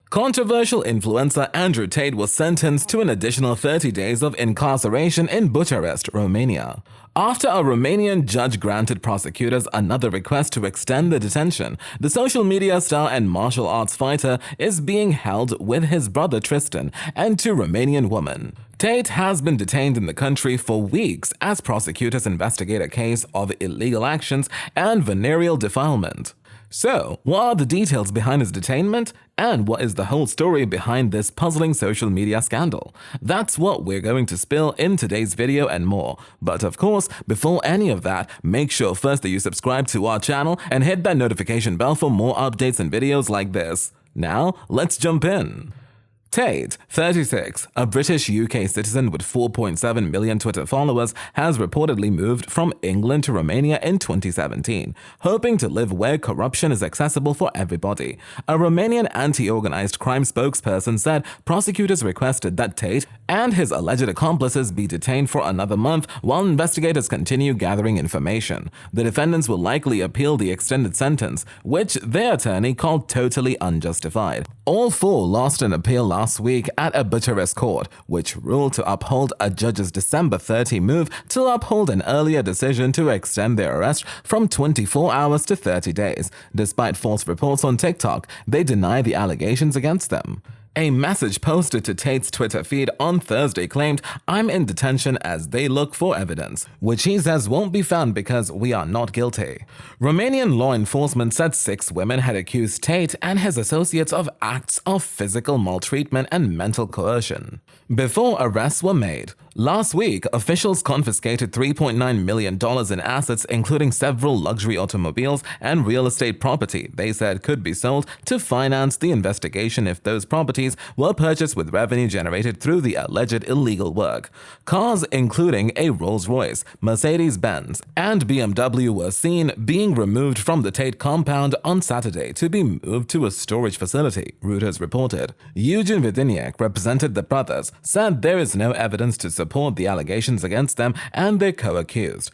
Controversial influencer Andrew Tate was sentenced to an additional 30 days of incarceration in Bucharest, Romania, after a Romanian judge granted prosecutors another request to extend the detention. The social media star and martial arts fighter is being held with his brother Tristan and two Romanian women. Tate has been detained in the country for weeks as prosecutors investigate a case of illegal actions and venereal defilement. So, what are the details behind his detainment? And what is the whole story behind this puzzling social media scandal? That's what we're going to spill in today's video and more. But of course, before any of that, make sure first that you subscribe to our channel and hit that notification bell for more updates and videos like this. Now, let's jump in. Tate, 36, a British UK citizen with 4.7 million Twitter followers, has reportedly moved from England to Romania in 2017, hoping to live where corruption is accessible for everybody. A Romanian anti-organized crime spokesperson said prosecutors requested that Tate and his alleged accomplices be detained for another month while investigators continue gathering information. The defendants will likely appeal the extended sentence, which their attorney called totally unjustified. All four lost an appeal last week at a Bucharest court, which ruled to uphold a judge's December 30 move to uphold an earlier decision to extend their arrest from 24 hours to 30 days. Despite false reports on TikTok, they deny the allegations against them. A message posted to Tate's Twitter feed on Thursday claimed, "I'm in detention as they look for evidence," which he says won't be found because we are not guilty. Romanian law enforcement said 6 women had accused Tate and his associates of acts of physical maltreatment and mental coercion before arrests were made. Last week, officials confiscated $3.9 million in assets, including several luxury automobiles and real estate property they said could be sold to finance the investigation if those properties were purchased with revenue generated through the alleged illegal work. Cars including a Rolls-Royce, Mercedes-Benz, and BMW were seen being removed from the Tate compound on Saturday to be moved to a storage facility, Reuters reported. Eugene Vidiniak represented the brothers, said there is no evidence to support the allegations against them and their co-accused,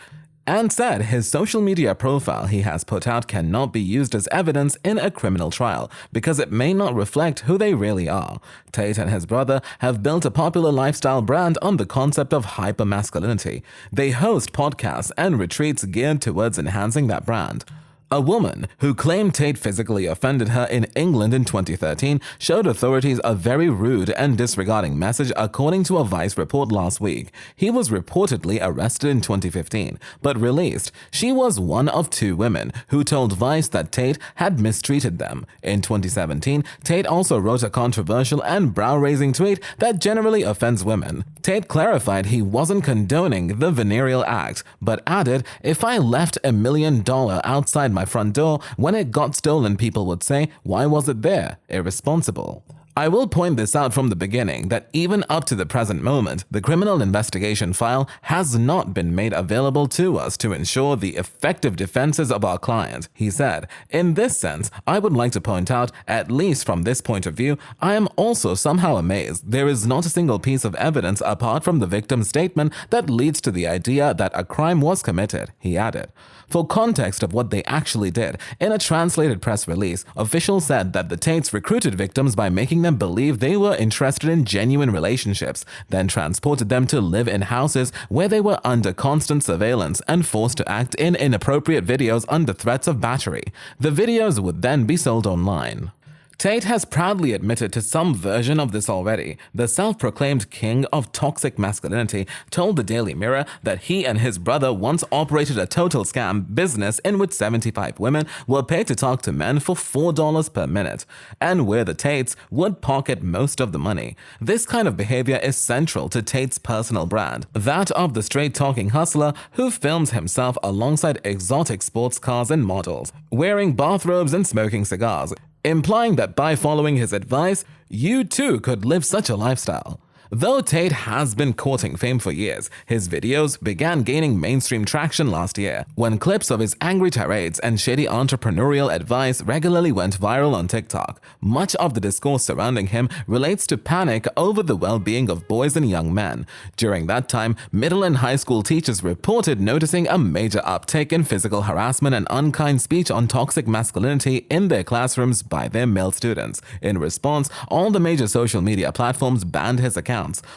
and said his social media profile he has put out cannot be used as evidence in a criminal trial because it may not reflect who they really are. Tate and his brother have built a popular lifestyle brand on the concept of hypermasculinity. They host podcasts and retreats geared towards enhancing that brand. A woman who claimed Tate physically offended her in England in 2013 showed authorities a very rude and disregarding message according to a Vice report last week. He was reportedly arrested in 2015, but released. She was one of 2 women who told Vice that Tate had mistreated them. In 2017, Tate also wrote a controversial and brow-raising tweet that generally offends women. Tate clarified he wasn't condoning the venereal act, but added, "If I left $1 million outside my front door, when it got stolen, people would say, 'Why was it there? Irresponsible.'" I will point this out from the beginning that even up to the present moment, the criminal investigation file has not been made available to us to ensure the effective defenses of our client, he said. In this sense, I would like to point out, at least from this point of view, I am also somehow amazed there is not a single piece of evidence apart from the victim's statement that leads to the idea that a crime was committed, he added. For context of what they actually did, in a translated press release, officials said that the Tates recruited victims by making them believe they were interested in genuine relationships, then transported them to live in houses where they were under constant surveillance and forced to act in inappropriate videos under threats of battery. The videos would then be sold online. Tate has proudly admitted to some version of this already. The self-proclaimed king of toxic masculinity told the Daily Mirror that he and his brother once operated a total scam business in which 75 women were paid to talk to men for $4 per minute, and where the Tates would pocket most of the money. This kind of behavior is central to Tate's personal brand, that of the straight-talking hustler who films himself alongside exotic sports cars and models, wearing bathrobes and smoking cigars, implying that by following his advice, you too could live such a lifestyle. Though Tate has been courting fame for years, his videos began gaining mainstream traction last year when clips of his angry tirades and shady entrepreneurial advice regularly went viral on TikTok. Much of the discourse surrounding him relates to panic over the well-being of boys and young men. During that time, middle and high school teachers reported noticing a major uptick in physical harassment and unkind speech on toxic masculinity in their classrooms by their male students. In response, all the major social media platforms banned his accounts.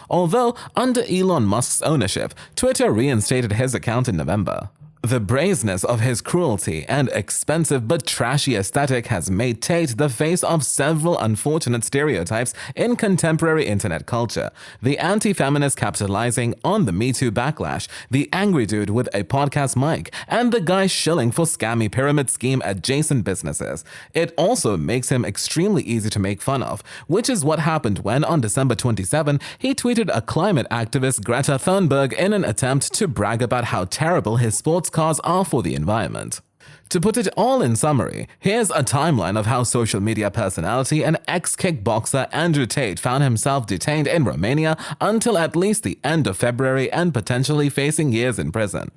Although, under Elon Musk's ownership, Twitter reinstated his account in November. The brazenness of his cruelty and expensive but trashy aesthetic has made Tate the face of several unfortunate stereotypes in contemporary internet culture. The anti-feminist capitalizing on the Me Too backlash, the angry dude with a podcast mic, and the guy shilling for scammy pyramid scheme adjacent businesses. It also makes him extremely easy to make fun of, which is what happened when on December 27, he tweeted a climate activist Greta Thunberg in an attempt to brag about how terrible his sports cars are for the environment. To put it all in summary, here's a timeline of how social media personality and ex-kickboxer Andrew Tate found himself detained in Romania until at least the end of February and potentially facing years in prison.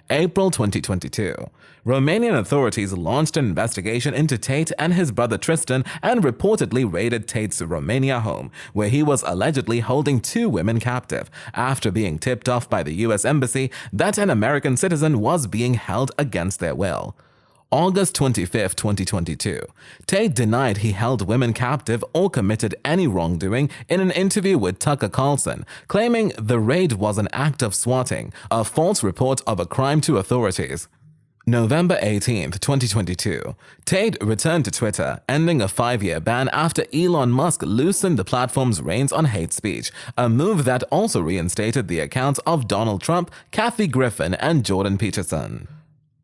April 2022. Romanian authorities launched an investigation into Tate and his brother Tristan and reportedly raided Tate's Romania home, where he was allegedly holding 2 women captive, after being tipped off by the US Embassy that an American citizen was being held against their will. August 25, 2022. Tate denied he held women captive or committed any wrongdoing in an interview with Tucker Carlson, claiming the raid was an act of swatting, a false report of a crime to authorities. November 18, 2022. Tate returned to Twitter, ending a 5-year ban after Elon Musk loosened the platform's reins on hate speech, a move that also reinstated the accounts of Donald Trump, Kathy Griffin, and Jordan Peterson.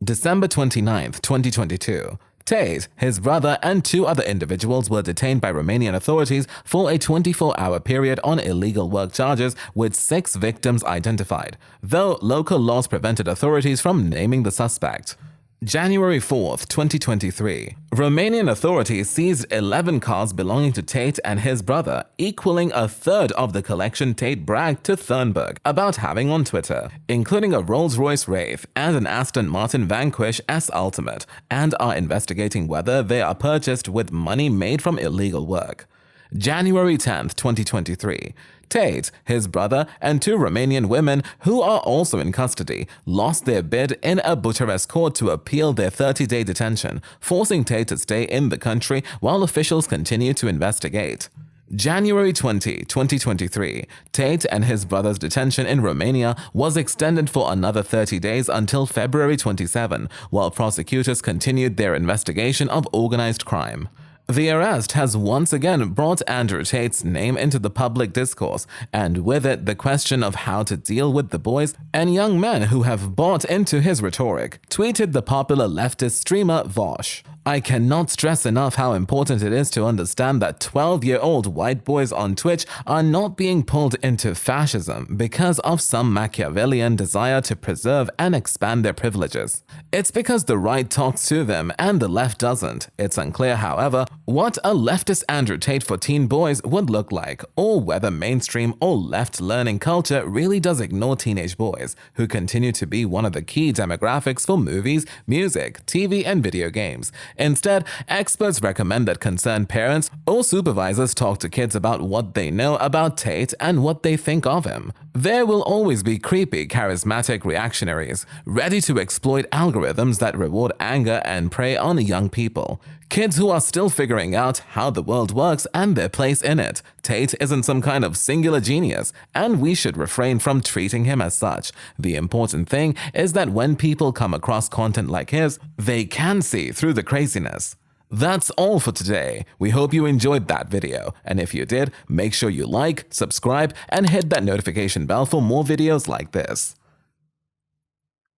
December 29, 2022. Tate, his brother, and 2 other individuals were detained by Romanian authorities for a 24-hour period on illegal work charges, with 6 victims identified, though local laws prevented authorities from naming the suspect. January 4, 2023. Romanian authorities seized 11 cars belonging to Tate and his brother, equaling a third of the collection Tate bragged to Thunberg about having on Twitter, including a Rolls-Royce Wraith and an Aston Martin Vanquish S Ultimate, and are investigating whether they are purchased with money made from illegal work. January 10, 2023. Tate, his brother, and 2 Romanian women who are also in custody lost their bid in a Bucharest court to appeal their 30-day detention, forcing Tate to stay in the country while officials continue to investigate. January 20, 2023. Tate and his brother's detention in Romania was extended for another 30 days until February 27, while prosecutors continued their investigation of organized crime. The arrest has once again brought Andrew Tate's name into the public discourse, and with it the question of how to deal with the boys and young men who have bought into his rhetoric, tweeted the popular leftist streamer Vosh. I cannot stress enough how important it is to understand that 12-year-old white boys on Twitch are not being pulled into fascism because of some Machiavellian desire to preserve and expand their privileges. It's because the right talks to them and the left doesn't. It's unclear, however, what a leftist Andrew Tate for teen boys would look like, or whether mainstream or left learning culture really does ignore teenage boys, who continue to be one of the key demographics for movies, music, TV, and video games. Instead, experts recommend that concerned parents or supervisors talk to kids about what they know about Tate and what they think of him. There will always be creepy, charismatic reactionaries, ready to exploit algorithms that reward anger and prey on young people. Kids who are still figuring out how the world works and their place in it. Tate isn't some kind of singular genius, and we should refrain from treating him as such. The important thing is that when people come across content like his, they can see through the craziness. That's all for today. We hope you enjoyed that video, and if you did, make sure you like, subscribe, and hit that notification bell for more videos like this.